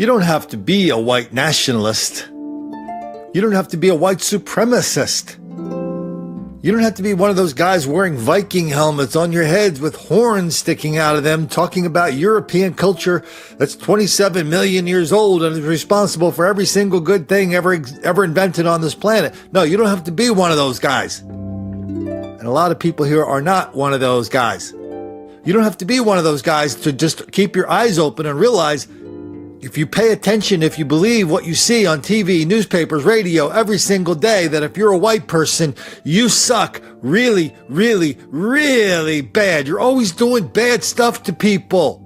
You don't have to be a white nationalist. You don't have to be a white supremacist. You don't have to be one of those guys wearing Viking helmets on your heads with horns sticking out of them, talking about European culture that's 27 million years old and is responsible for every single good thing ever invented on this planet. No, you don't have to be one of those guys. And a lot of people here are not one of those guys. You don't have to be one of those guys to just keep your eyes open and realize if you pay attention, if you believe what you see on TV, newspapers, radio every single day, that if you're a white person, you suck really, really, really bad. You're always doing bad stuff to people.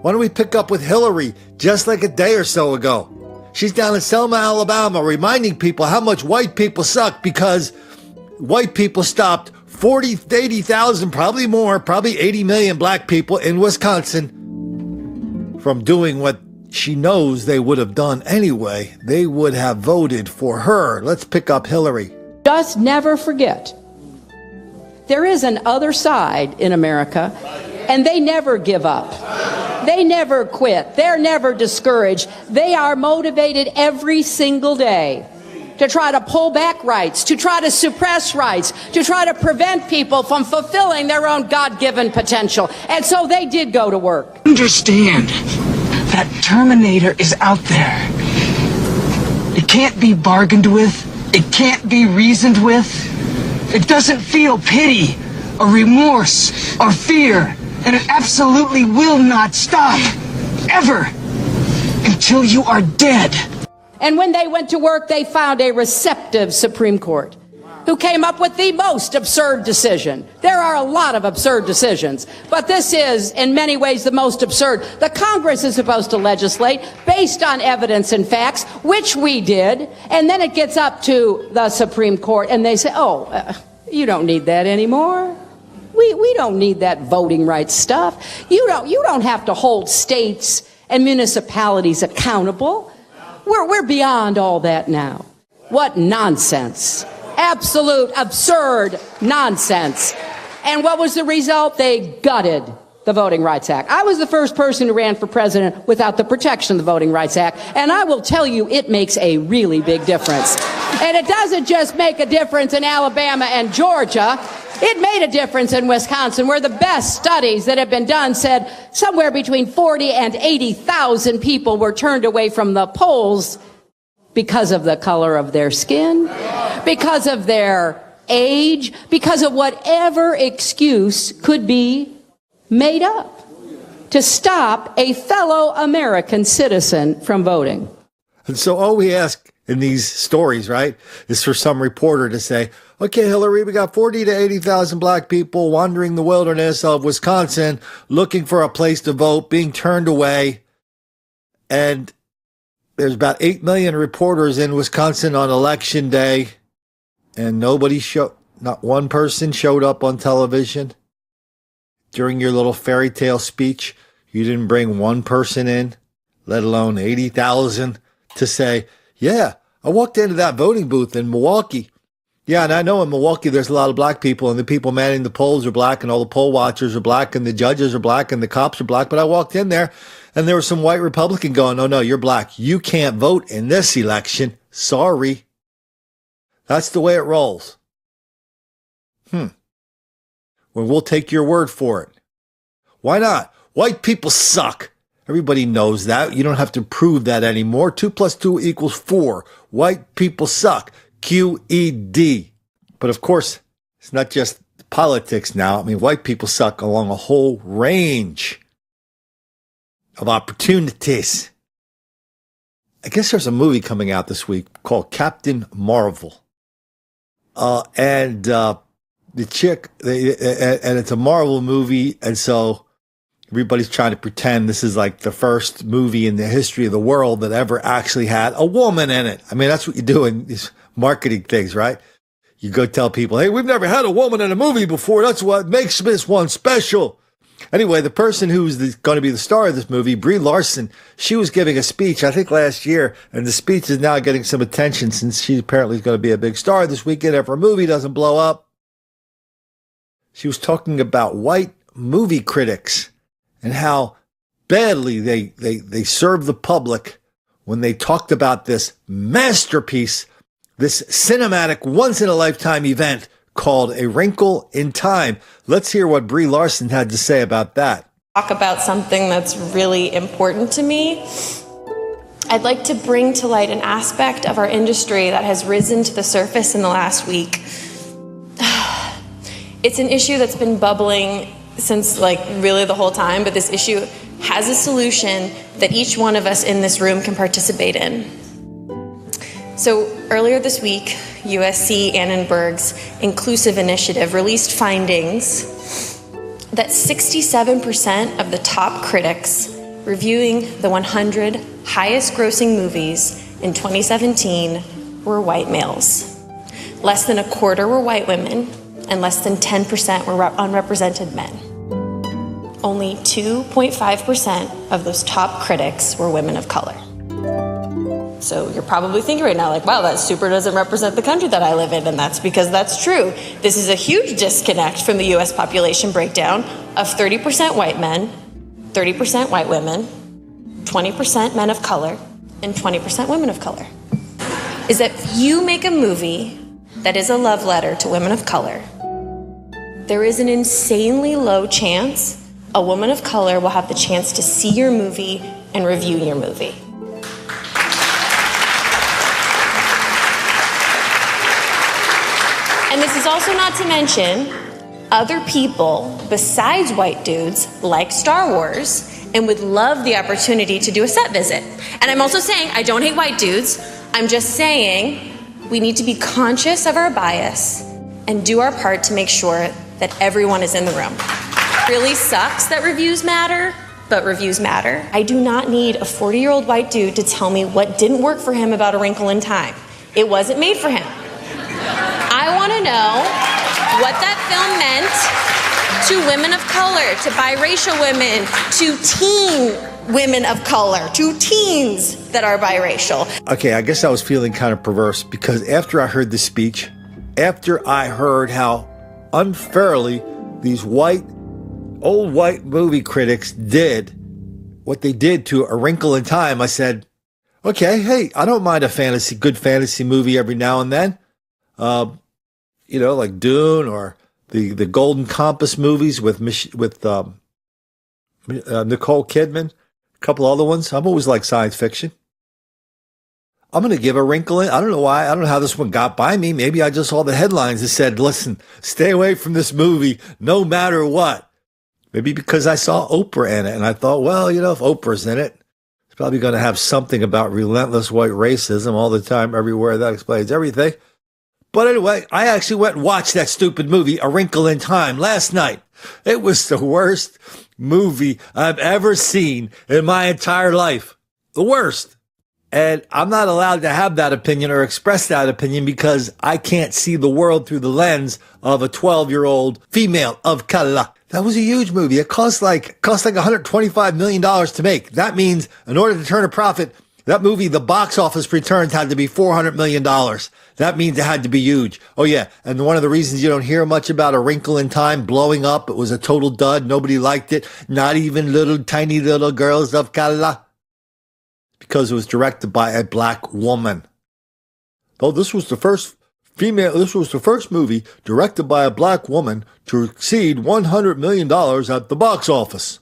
Why don't we pick up with Hillary just like a day or so ago? She's down in Selma, Alabama, reminding people how much white people suck because white people stopped 40, 80,000, probably more, probably 80 million black people in Wisconsin from doing what she knows they would have done anyway. They would have voted for her. Let's pick up Hillary. Just never forget, there is an other side in America, and they never give up. They never quit. They're never discouraged. They are motivated every single day to try to pull back rights, to try to suppress rights, to try to prevent people from fulfilling their own God-given potential. And so they did go to work. Understand that Terminator is out there. It can't be bargained with. It can't be reasoned with. It doesn't feel pity or remorse or fear. And it absolutely will not stop, ever, until you are dead. And when they went to work, they found a receptive Supreme Court who came up with the most absurd decision. There are a lot of absurd decisions, but this is, in many ways, the most absurd. The Congress is supposed to legislate based on evidence and facts, which we did, and then it gets up to the Supreme Court, and they say, you don't need that anymore. We don't need that voting rights stuff. You don't have to hold states and municipalities accountable. We're beyond all that now. What nonsense. Absolute absurd nonsense. And what was the result? They gutted the Voting Rights Act. I was the first person who ran for president without the protection of the Voting Rights Act, and I will tell you it makes a really big difference. And it doesn't just make a difference in Alabama and Georgia. It made a difference in Wisconsin, where the best studies that have been done said somewhere between 40 and 80,000 people were turned away from the polls because of the color of their skin, because of their age, because of whatever excuse could be made up to stop a fellow American citizen from voting. And so all we ask in these stories, right, is for some reporter to say, okay, Hillary, we got 40 to 80,000 black people wandering the wilderness of Wisconsin, looking for a place to vote, being turned away. And there's about 8 million reporters in Wisconsin on election day, and not one person showed up on television. During your little fairy tale speech, you didn't bring one person in, let alone 80,000, to say, yeah, I walked into that voting booth in Milwaukee. Yeah, and I know in Milwaukee there's a lot of black people, and the people manning the polls are black, and all the poll watchers are black, and the judges are black, and the cops are black. But I walked in there, and there was some white Republican going, oh, no, you're black. You can't vote in this election. Sorry. That's the way it rolls. Well, we'll take your word for it. Why not? White people suck. Everybody knows that. You don't have to prove that anymore. 2 + 2 = 4. White people suck. QED. But of course, it's not just politics now. I mean, white people suck along a whole range of opportunities. I guess there's a movie coming out this week called Captain Marvel. The chick, and it's a Marvel movie, and so everybody's trying to pretend this is like the first movie in the history of the world that ever actually had a woman in it. I mean, that's what you do in these marketing things, right? You go tell people, hey, we've never had a woman in a movie before. That's what makes this one special. Anyway, the person who's going to be the star of this movie, Brie Larson, she was giving a speech, I think last year, and the speech is now getting some attention since she apparently is going to be a big star this weekend if her movie doesn't blow up. She was talking about white movie critics and how badly they served the public when they talked about this masterpiece, this cinematic once-in-a-lifetime event called A Wrinkle in Time. Let's hear what Brie Larson had to say about that. Talk about something that's really important to me. I'd like to bring to light an aspect of our industry that has risen to the surface in the last week. It's an issue that's been bubbling since really the whole time, but this issue has a solution that each one of us in this room can participate in. So earlier this week, USC Annenberg's Inclusive Initiative released findings that 67% of the top critics reviewing the 100 highest grossing movies in 2017 were white males. Less than a quarter were white women, and less than 10% were unrepresented men. Only 2.5% of those top critics were women of color. So you're probably thinking right now, wow, that super doesn't represent the country that I live in, and that's because that's true. This is a huge disconnect from the US population breakdown of 30% white men, 30% white women, 20% men of color, and 20% women of color. Is that if you make a movie that is a love letter to women of color, there is an insanely low chance a woman of color will have the chance to see your movie and review your movie. And this is also not to mention other people besides white dudes like Star Wars and would love the opportunity to do a set visit. And I'm also saying I don't hate white dudes. I'm just saying we need to be conscious of our bias and do our part to make sure that everyone is in the room. It really sucks that reviews matter, but reviews matter. I do not need a 40-year-old white dude to tell me what didn't work for him about A Wrinkle in Time. It wasn't made for him. I want to know what that film meant to women of color, to biracial women, to teen women of color, to teens that are biracial. Okay, I guess I was feeling kind of perverse because after I heard the speech, after I heard how unfairly these old white movie critics did what they did to A Wrinkle in Time, I said, okay, hey, I don't mind a good fantasy movie every now and then. Like Dune or the Golden Compass movies with Nicole Kidman, a couple other ones. I've always liked science fiction. I'm going to give A Wrinkle in. I don't know why. I don't know how this one got by me. Maybe I just saw the headlines that said, listen, stay away from this movie no matter what. Maybe because I saw Oprah in it and I thought, well, if Oprah's in it, it's probably going to have something about relentless white racism all the time, everywhere. That explains everything. But anyway, I actually went and watched that stupid movie, A Wrinkle in Time, last night. It was the worst movie I've ever seen in my entire life. The worst. And I'm not allowed to have that opinion or express that opinion because I can't see the world through the lens of a 12-year-old female of color. That was a huge movie. It cost like $125 million to make. That means in order to turn a profit, that movie, the box office returns had to be $400 million. That means it had to be huge. Oh, yeah. And one of the reasons you don't hear much about A Wrinkle in Time blowing up, it was a total dud. Nobody liked it. Not even tiny little girls of color. Because it was directed by a black woman. Oh, this was the first movie directed by a black woman to exceed $100 million at the box office.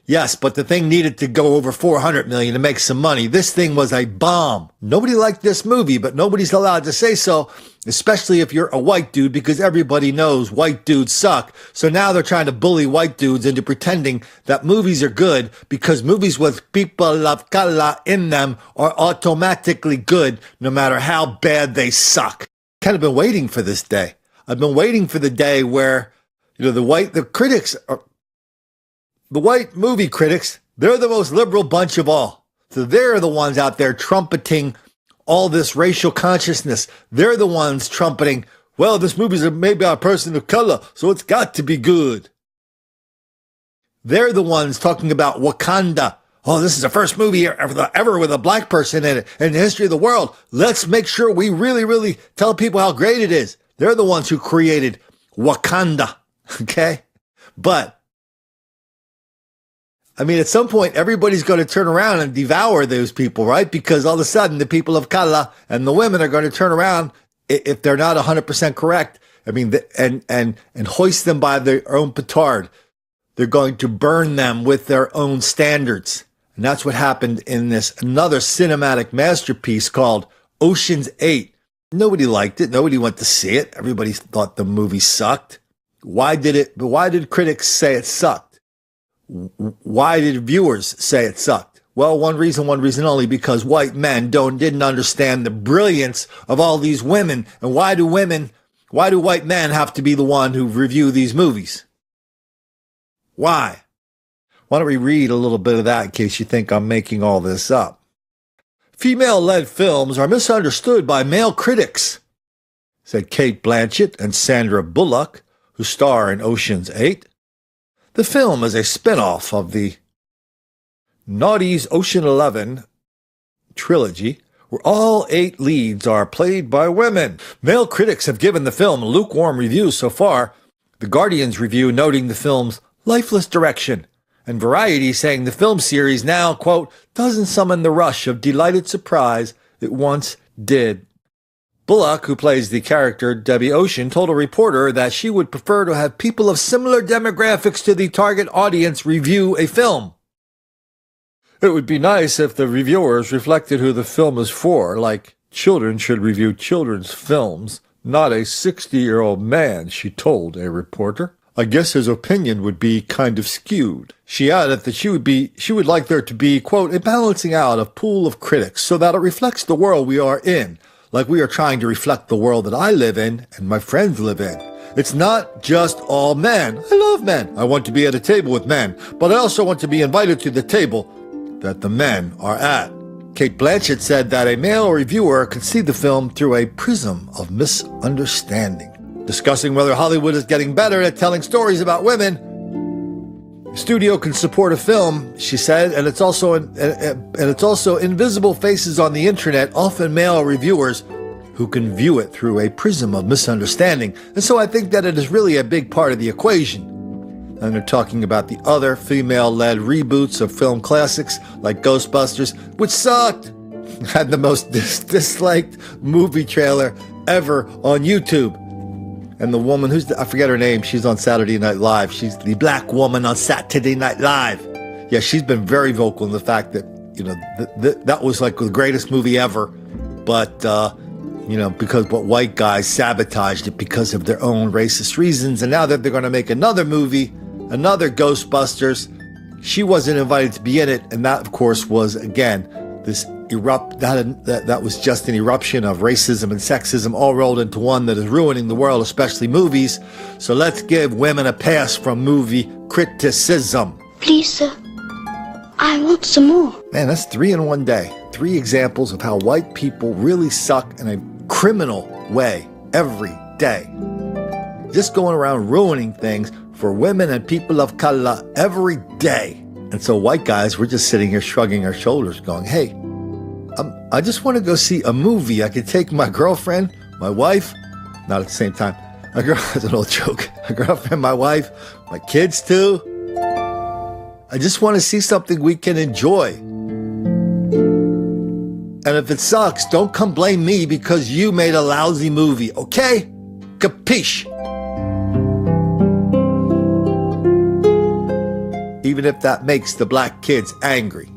Yes, but the thing needed to go over $400 million to make some money. This thing was a bomb. Nobody liked this movie, but nobody's allowed to say so, especially if you're a white dude, because everybody knows white dudes suck. So now they're trying to bully white dudes into pretending that movies are good because movies with people of color in them are automatically good no matter how bad they suck. Kind of been waiting for this day. I've been waiting for the day where, the white movie critics, they're the most liberal bunch of all. So they're the ones out there trumpeting all this racial consciousness. They're the ones trumpeting, well, this movie's made by a person of color, so it's got to be good. They're the ones talking about Wakanda. Oh, this is the first movie ever with a black person in it in the history of the world. Let's make sure we really, really tell people how great it is. They're the ones who created Wakanda. Okay? But I mean, at some point, everybody's going to turn around and devour those people, right? Because all of a sudden, the people of color and the women are going to turn around if they're not 100% correct. I mean, and hoist them by their own petard. They're going to burn them with their own standards. And that's what happened in this another cinematic masterpiece called Ocean's 8. Nobody liked it. Nobody went to see it. Everybody thought the movie sucked. Why did critics say it sucked? Why did viewers say it sucked? Well, one reason only, because white men didn't understand the brilliance of all these women. And why do white men have to be the one who review these movies? Why? Why don't we read a little bit of that in case you think I'm making all this up? Female-led films are misunderstood by male critics, said Cate Blanchett and Sandra Bullock, who star in Ocean's 8. The film is a spin-off of the Naughty's Ocean 11 trilogy, where all 8 leads are played by women. Male critics have given the film lukewarm reviews so far, The Guardian's review noting the film's lifeless direction, and Variety saying the film series now, quote, doesn't summon the rush of delighted surprise it once did. Bullock, who plays the character Debbie Ocean, told a reporter that she would prefer to have people of similar demographics to the target audience review a film. It would be nice if the reviewers reflected who the film is for, like children should review children's films, not a 60-year-old man, she told a reporter. I guess his opinion would be kind of skewed. She added that she would like there to be, quote, a balancing out of pool of critics so that it reflects the world we are in, like we are trying to reflect the world that I live in and my friends live in. It's not just all men. I love men. I want to be at a table with men, but I also want to be invited to the table that the men are at. Cate Blanchett said that a male reviewer could see the film through a prism of misunderstanding. Discussing whether Hollywood is getting better at telling stories about women, the studio can support a film, she said, and it's also invisible faces on the internet, often male reviewers, who can view it through a prism of misunderstanding. And so I think that it is really a big part of the equation. And they're talking about the other female-led reboots of film classics like Ghostbusters, which sucked, had the most disliked movie trailer ever on YouTube. And the woman I forget her name, she's on Saturday Night Live. She's the black woman on Saturday Night Live. Yeah, she's been very vocal in the fact that, that was like the greatest movie ever. But, because white guys sabotaged it because of their own racist reasons. And now that they're going to make another movie, another Ghostbusters, she wasn't invited to be in it. And that, of course, was, again, that was just an eruption of racism and sexism all rolled into one that is ruining the world, especially movies. So let's give women a pass from movie criticism. Please, sir. I want some more. Man, that's 3 in one day. 3 examples of how white people really suck in a criminal way every day. Just going around ruining things for women and people of color every day. And so white guys, we're just sitting here shrugging our shoulders going, hey, I just want to go see a movie. I could take my girlfriend, my wife, not at the same time. That's an old joke. My girlfriend, my wife, my kids too. I just want to see something we can enjoy. And if it sucks, don't come blame me because you made a lousy movie, okay? Capiche? Even if that makes the black kids angry.